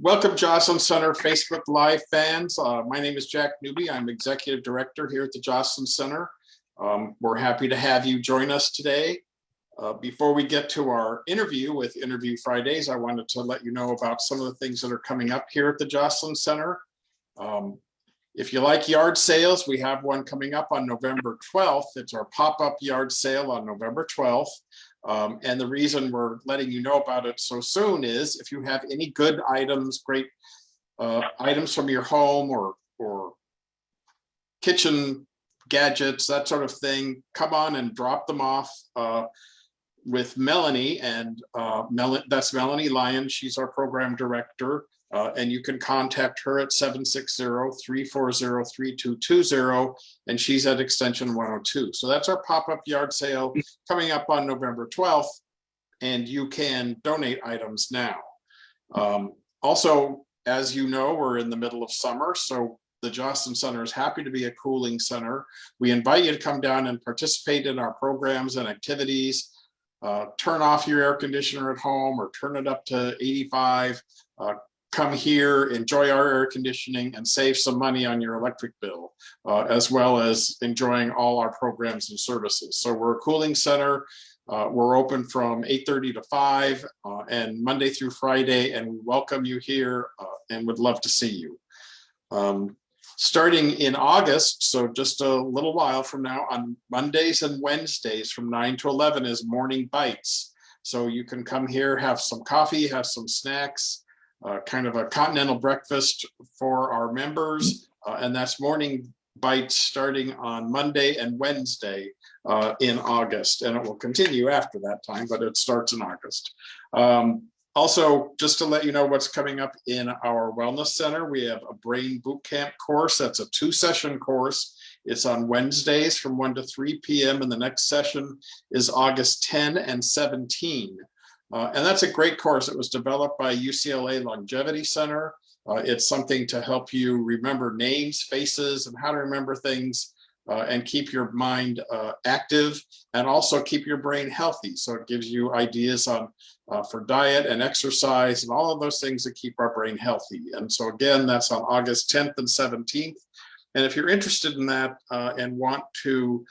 Welcome, Joslyn Center Facebook Live fans. My name is Jack Newby. I'm Executive Director here at the Joslyn Center. We're happy to have you join us today. Before we get to our interview with Interview Fridays, I wanted to let you know about some of the things that are coming up here at the Joslyn Center. If you like yard sales, we have one coming up on November 12th. It's our pop-up yard sale on November 12th. And the reason we're letting you know about it so soon is if you have any good items, great items from your home or kitchen gadgets, that sort of thing, come on and drop them off with Melanie. And that's Melanie Lyon. She's our program director. And you can contact her at 760-340-3220, and she's at extension 102. So that's our pop-up yard sale coming up on November 12th, and you can donate items now. Also, as you know, we're in the middle of summer, so the Joslyn Center is happy to be a cooling center. We invite you to come down and participate in our programs and activities. Turn off your air conditioner at home or turn it up to 85. Come here, enjoy our air conditioning, and save some money on your electric bill, as well as enjoying all our programs and services. So we're a cooling center. We're open from 8:30 to 5 and Monday through Friday, and we welcome you here and would love to see you. Starting in August, so just a little while from now, on Mondays and Wednesdays from 9 to 11 is Morning Bites. So you can come here, have some coffee, have some snacks, kind of a continental breakfast for our members, and that's Morning Bites starting on Monday and Wednesday in August, and it will continue after that time, but it starts in August. Also, just to let you know what's coming up in our wellness center, we have a brain boot camp course. That's a 2-session course. It's on Wednesdays from 1 to 3 p.m. and the next session is August 10 and 17. And that's a great course. It was developed by UCLA Longevity Center. It's something to help you remember names, faces, and how to remember things and keep your mind active and also keep your brain healthy. So it gives you ideas on for diet and exercise and all of those things that keep our brain healthy. And so again, that's on August 10th and 17th. And if you're interested in that and want to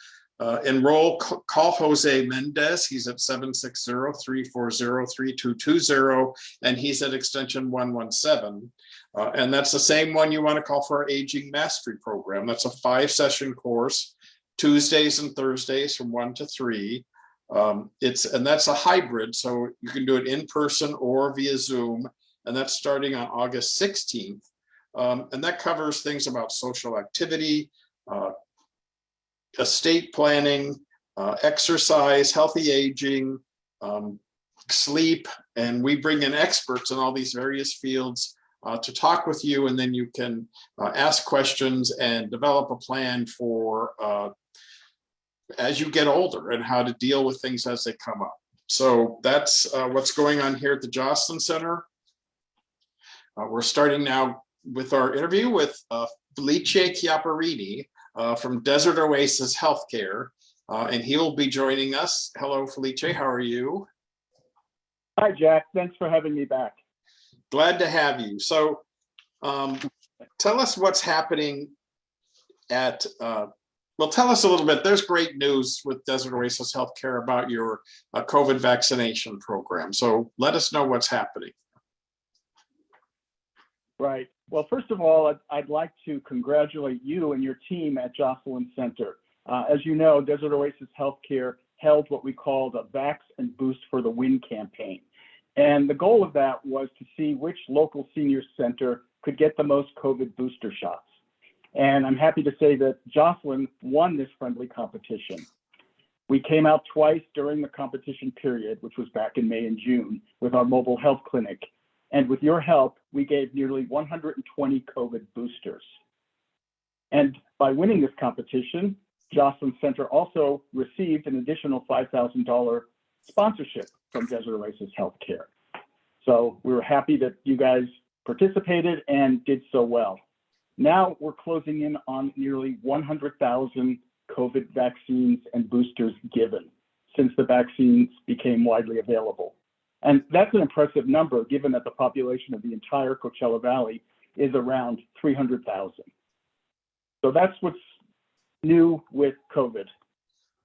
enroll, call Jose Mendez. He's at 760-340-3220, and he's at extension 117. And that's the same one you want to call for our Aging Mastery Program. That's a 5-session course, Tuesdays and Thursdays from 1 to 3. And that's a hybrid, so you can do it in person or via Zoom, and that's starting on August 16th. And that covers things about social activity, estate planning, exercise, healthy aging, sleep, and we bring in experts in all these various fields to talk with you, and then you can ask questions and develop a plan for as you get older and how to deal with things as they come up. So that's what's going on here at the Joslyn Center. We're starting now with our interview with Felice Chiapperini from Desert Oasis Healthcare, and he will be joining us. Hello, Felice, how are you? Hi, Jack. Thanks for having me back. Glad to have you. So tell us what's happening at, well, tell us a little bit. There's great news with Desert Oasis Healthcare about your COVID vaccination program. So let us know what's happening. Right. Well, first of all, I'd like to congratulate you and your team at Joslyn Center. As you know, Desert Oasis Healthcare held what we called a Vax and Boost for the Win campaign. And the goal of that was to see which local senior center could get the most COVID booster shots. And I'm happy to say that Joslyn won this friendly competition. We came out twice during the competition period, which was back in May and June, with our mobile health clinic. And with your help, we gave nearly 120 COVID boosters. And by winning this competition, Joslyn Center also received an additional $5,000 sponsorship from Desert Oasis Healthcare. So we were happy that you guys participated and did so well. Now we're closing in on nearly 100,000 COVID vaccines and boosters given since the vaccines became widely available. And that's an impressive number, given that the population of the entire Coachella Valley is around 300,000. So that's what's new with COVID.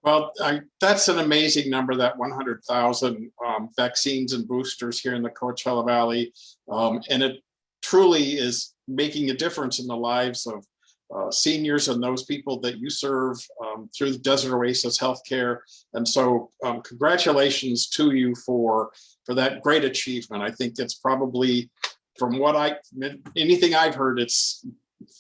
Well, that's an amazing number, that 100,000 vaccines and boosters here in the Coachella Valley. And it truly is making a difference in the lives of seniors and those people that you serve through the Desert Oasis Healthcare. And so congratulations to you for that great achievement. I think it's probably, from anything I've heard, it's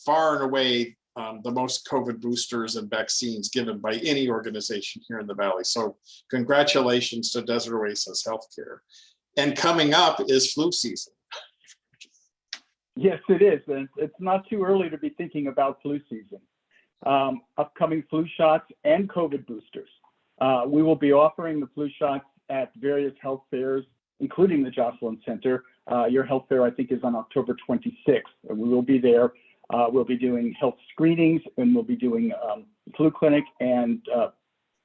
far and away the most COVID boosters and vaccines given by any organization here in the Valley. So congratulations to Desert Oasis Healthcare. And coming up is flu season. Yes, it is. And it's not too early to be thinking about flu season. Upcoming flu shots and COVID boosters. We will be offering the flu shots at various health fairs, including the Joslyn Center. Your health fair, I think, is on October 26th. And we will be there. We'll be doing health screenings, and we'll be doing flu clinic and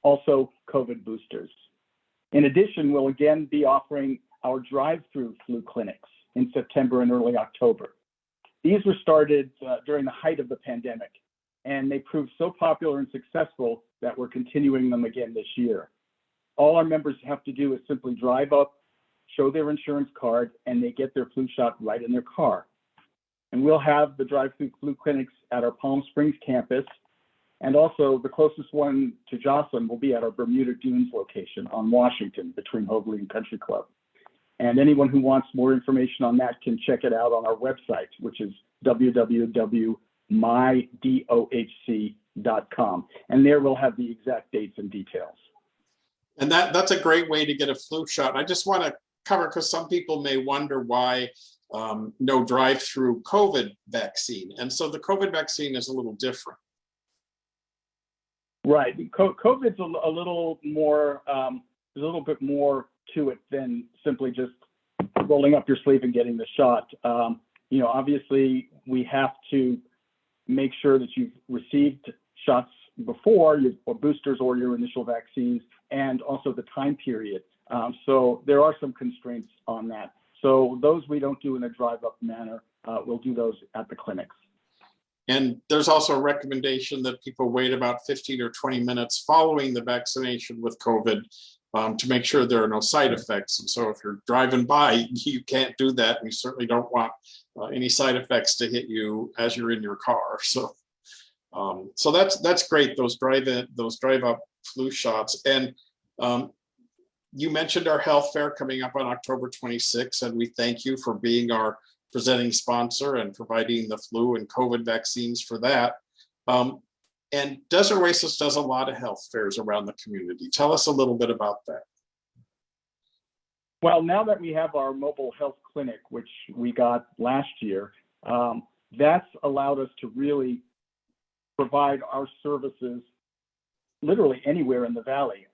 also COVID boosters. In addition, we'll again be offering our drive-through flu clinics in September and early October. These were started during the height of the pandemic, and they proved so popular and successful that we're continuing them again this year. All our members have to do is simply drive up, show their insurance card, and they get their flu shot right in their car. And we'll have the drive-through flu clinics at our Palm Springs campus, and also the closest one to Joslyn will be at our Bermuda Dunes location on Washington between Hoadley and Country Club. And anyone who wants more information on that can check it out on our website, which is www.mydohc.com. And there we'll have the exact dates and details. And that's a great way to get a flu shot. I just want to cover, because some people may wonder why no drive-through COVID vaccine. And so the COVID vaccine is a little different. Right. COVID's a little more, there's a little bit more to it than simply just rolling up your sleeve and getting the shot. Obviously we have to make sure that you've received shots before, or boosters or your initial vaccines, and also the time period. So there are some constraints on that. So those we don't do in a drive-up manner. We'll do those at the clinics. And there's also a recommendation that people wait about 15 or 20 minutes following the vaccination with COVID to make sure there are no side effects. And so if you're driving by, you can't do that. We certainly don't want any side effects to hit you as you're in your car. So that's great, those drive-up flu shots. And you mentioned our health fair coming up on October 26th, and we thank you for being our presenting sponsor and providing the flu and COVID vaccines for that. And Desert Oasis does a lot of health fairs around the community. Tell us a little bit about that. Well, now that we have our mobile health clinic, which we got last year, that's allowed us to really provide our services literally anywhere in the Valley.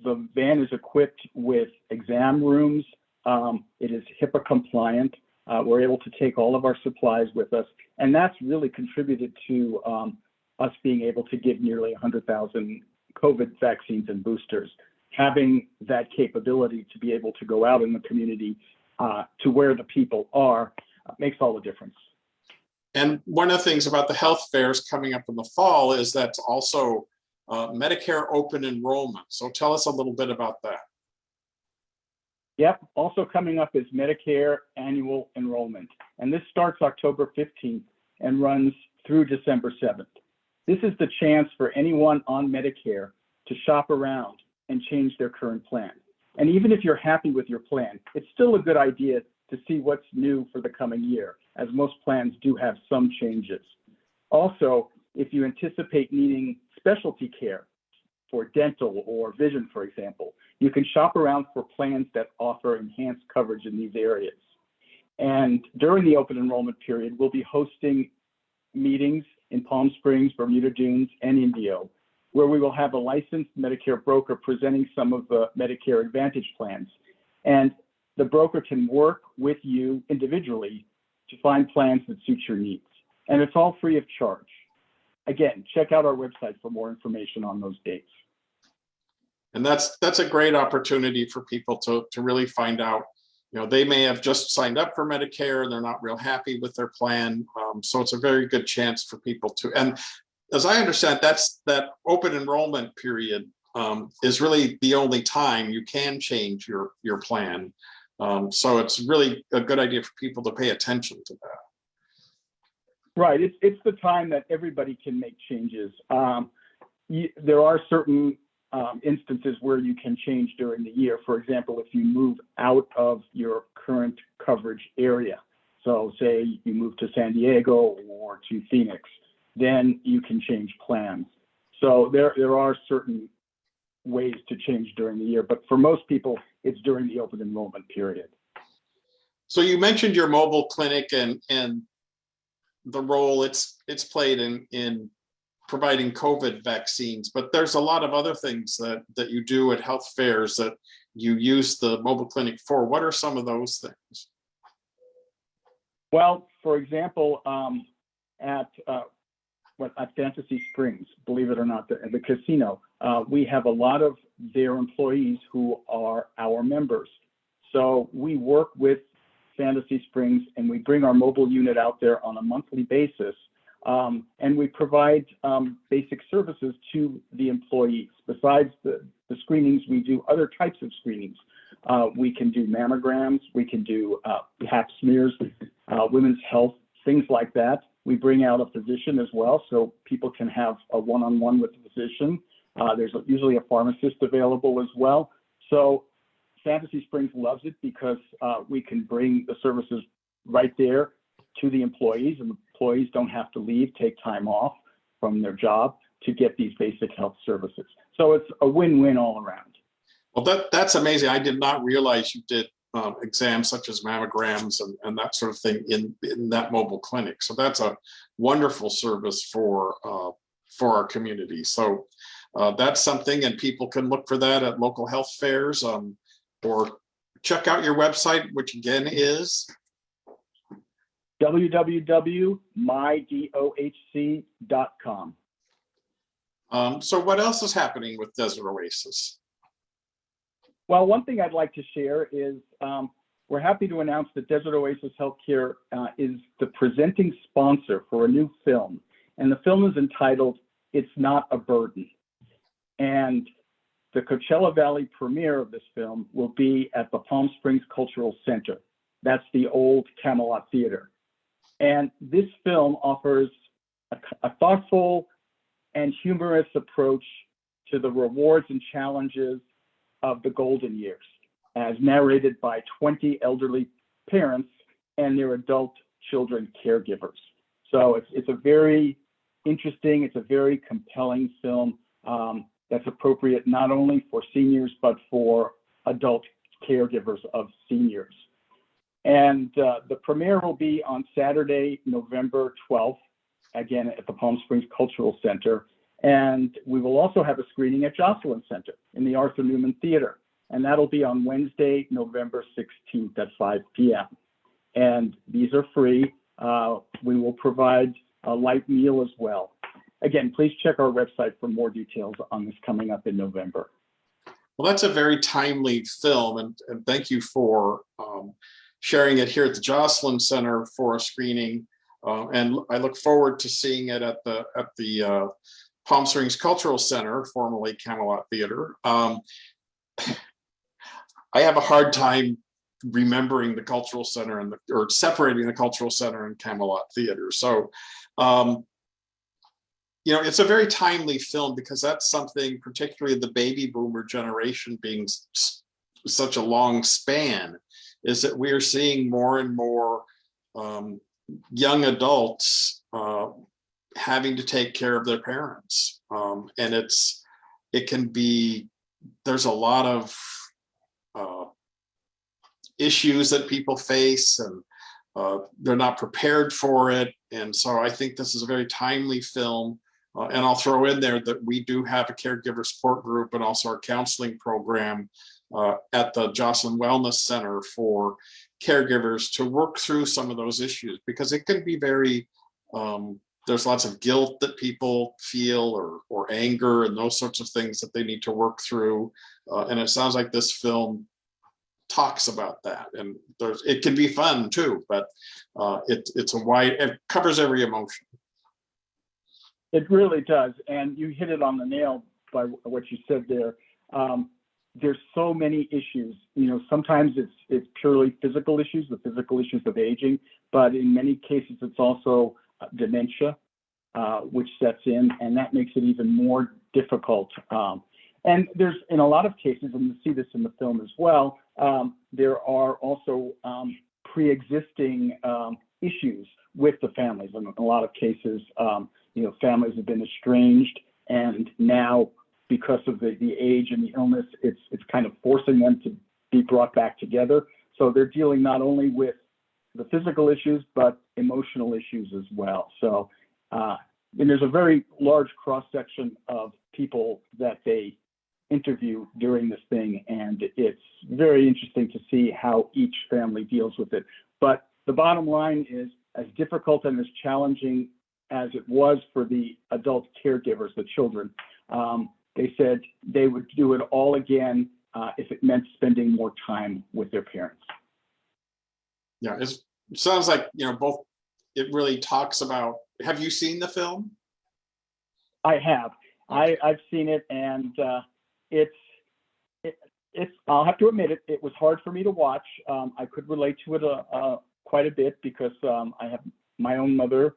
The van is equipped with exam rooms. It is HIPAA compliant. We're able to take all of our supplies with us, and that's really contributed to us being able to give nearly 100,000 COVID vaccines and boosters. Having that capability to be able to go out in the community to where the people are makes all the difference. And one of the things about the health fairs coming up in the fall is that's also Medicare open enrollment. So tell us a little bit about that. Yep, also coming up is Medicare annual enrollment. And this starts October 15th and runs through December 7th. This is the chance for anyone on Medicare to shop around and change their current plan. And even if you're happy with your plan, it's still a good idea to see what's new for the coming year, as most plans do have some changes. Also, if you anticipate needing specialty care for dental or vision, for example, you can shop around for plans that offer enhanced coverage in these areas. And during the open enrollment period, we'll be hosting meetings in Palm Springs, Bermuda Dunes, and Indio, where we will have a licensed Medicare broker presenting some of the Medicare Advantage plans. And the broker can work with you individually to find plans that suit your needs. And it's all free of charge. Again, check out our website for more information on those dates. And that's a great opportunity for people to really find out. They may have just signed up for Medicare and they're not real happy with their plan. So it's a very good chance for people to, and as I understand, that open enrollment period is really the only time you can change your plan. So it's really a good idea for people to pay attention to that. Right. It's the time that everybody can make changes. There are certain instances where you can change during the year. For example, if you move out of your current coverage area, so say you move to San Diego or to Phoenix, then you can change plans. So there are certain ways to change during the year, but for most people, it's during the open enrollment period. So you mentioned your mobile clinic and the role it's played in providing COVID vaccines, but there's a lot of other things that you do at health fairs that you use the mobile clinic for. What are some of those things? Well, for example, at Fantasy Springs, believe it or not, the casino, we have a lot of their employees who are our members. So we work with Fantasy Springs and we bring our mobile unit out there on a monthly basis. And we provide basic services to the employees. Besides the screenings, we do other types of screenings. We can do mammograms, we can do pap smears, women's health, things like that. We bring out a physician as well, so people can have a one-on-one with the physician. There's usually a pharmacist available as well. So Fantasy Springs loves it because we can bring the services right there to the employees, and the employees don't have to leave, take time off from their job to get these basic health services. So it's a win-win all around. Well, that's amazing. I did not realize you did exams such as mammograms and that sort of thing in that mobile clinic. So that's a wonderful service for our community. So that's something, and people can look for that at local health fairs, or check out your website, which again is www.mydohc.com. So what else is happening with Desert Oasis? Well, one thing I'd like to share is we're happy to announce that Desert Oasis Healthcare is the presenting sponsor for a new film. And the film is entitled, It's Not a Burden. And the Coachella Valley premiere of this film will be at the Palm Springs Cultural Center. That's the old Camelot Theater. And this film offers a thoughtful and humorous approach to the rewards and challenges of the golden years, as narrated by 20 elderly parents and their adult children caregivers. So it's a very interesting, it's a very compelling film that's appropriate not only for seniors, but for adult caregivers of seniors. And the premiere will be on Saturday, November 12th, again at the Palm Springs Cultural Center. And we will also have a screening at Joslyn Center in the Arthur Newman Theater. And that'll be on Wednesday, November 16th at 5 p.m. And these are free. We will provide a light meal as well. Again, please check our website for more details on this coming up in November. Well, that's a very timely film, and thank you for sharing it here at the Joslyn Center for a screening. And I look forward to seeing it at the Palm Springs Cultural Center, formerly Camelot Theater. I have a hard time remembering the Cultural Center or separating the Cultural Center and Camelot Theater. So, it's a very timely film because that's something, particularly the baby boomer generation being such a long span, is that we are seeing more and more young adults having to take care of their parents. And there's a lot of issues that people face, and they're not prepared for it. And so I think this is a very timely film. And I'll throw in there that we do have a caregiver support group and also our counseling program at the Joslyn Wellness Center for caregivers to work through some of those issues, because it can be very there's lots of guilt that people feel, or anger, and those sorts of things that they need to work through. And it sounds like this film talks about that, and it can be fun too, but it covers every emotion. It really does, and you hit it on the nail by what you said there. There's so many issues. Sometimes it's purely physical issues, the physical issues of aging, but in many cases it's also dementia, which sets in, and that makes it even more difficult. And there's, in a lot of cases, and you see this in the film as well, there are also pre-existing issues with the families. In a lot of cases, families have been estranged, and now, because of the age and the illness, it's kind of forcing them to be brought back together. So they're dealing not only with the physical issues, but emotional issues as well. So, and there's a very large cross-section of people that they interview during this thing, and it's very interesting to see how each family deals with it. But the bottom line is, as difficult and as challenging as it was for the adult caregivers, the children, they said they would do it all again if it meant spending more time with their parents. Yeah, it sounds like, both, it really talks about, have you seen the film? I have. Okay. I've seen it, and it's I'll have to admit it was hard for me to watch. I could relate to it quite a bit because I have my own mother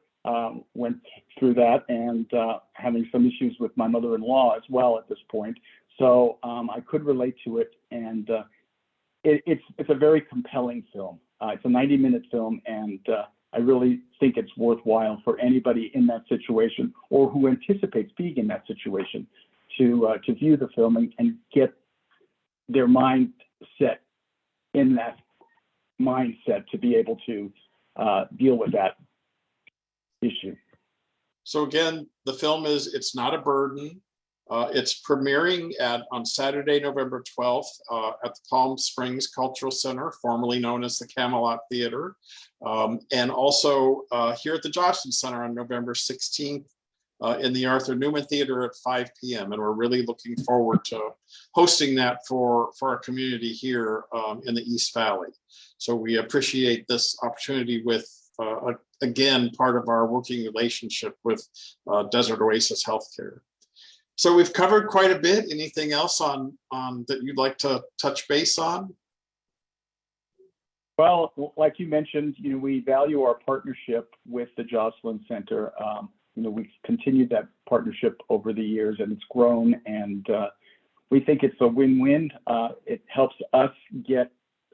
went through that, and having some issues with my mother-in-law as well at this point. So I could relate to it, and it's a very compelling film. It's a 90-minute film, and I really think it's worthwhile for anybody in that situation or who anticipates being in that situation to view the film and get their mind set in that mindset to be able to deal with that issue. So again, the film It's Not a Burden. It's premiering on Saturday, November 12th at the Palm Springs Cultural Center, formerly known as the Camelot Theater, and also here at the Joslyn Center on November 16th in the Arthur Newman Theater at 5 p.m. And we're really looking forward to hosting that for our community here in the East Valley. So we appreciate this opportunity with, again, part of our working relationship with Desert Oasis Healthcare. So we've covered quite a bit. Anything else on that you'd like to touch base on? Well, like you mentioned, we value our partnership with the Joslyn Center. We've continued that partnership over the years, and it's grown, and we think it's a win-win. It helps us get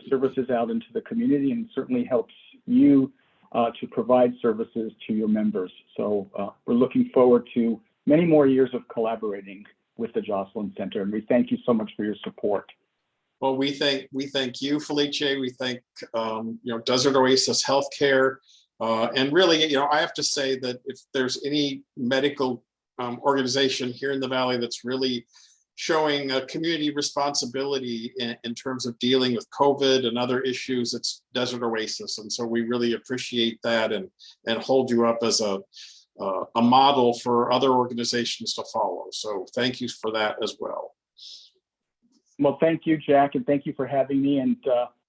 services out into the community, and certainly helps you to provide services to your members. So we're looking forward to many more years of collaborating with the Joslyn Center, and we thank you so much for your support. Well, we thank you, Felice. We thank Desert Oasis Healthcare, and really, I have to say that if there's any medical organization here in the Valley that's really showing a community responsibility in terms of dealing with COVID and other issues, it's Desert Oasis, and so we really appreciate that and hold you up as a model for other organizations to follow. So thank you for that as well. Well, thank you, Jack, and thank you for having me. And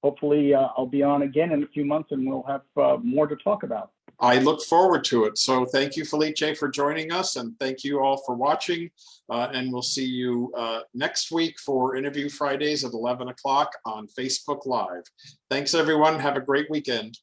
hopefully I'll be on again in a few months, and we'll have more to talk about. I look forward to it. So thank you, Felice, for joining us, and thank you all for watching. And we'll see you next week for Interview Fridays at 11 o'clock on Facebook Live. Thanks, everyone. Have a great weekend.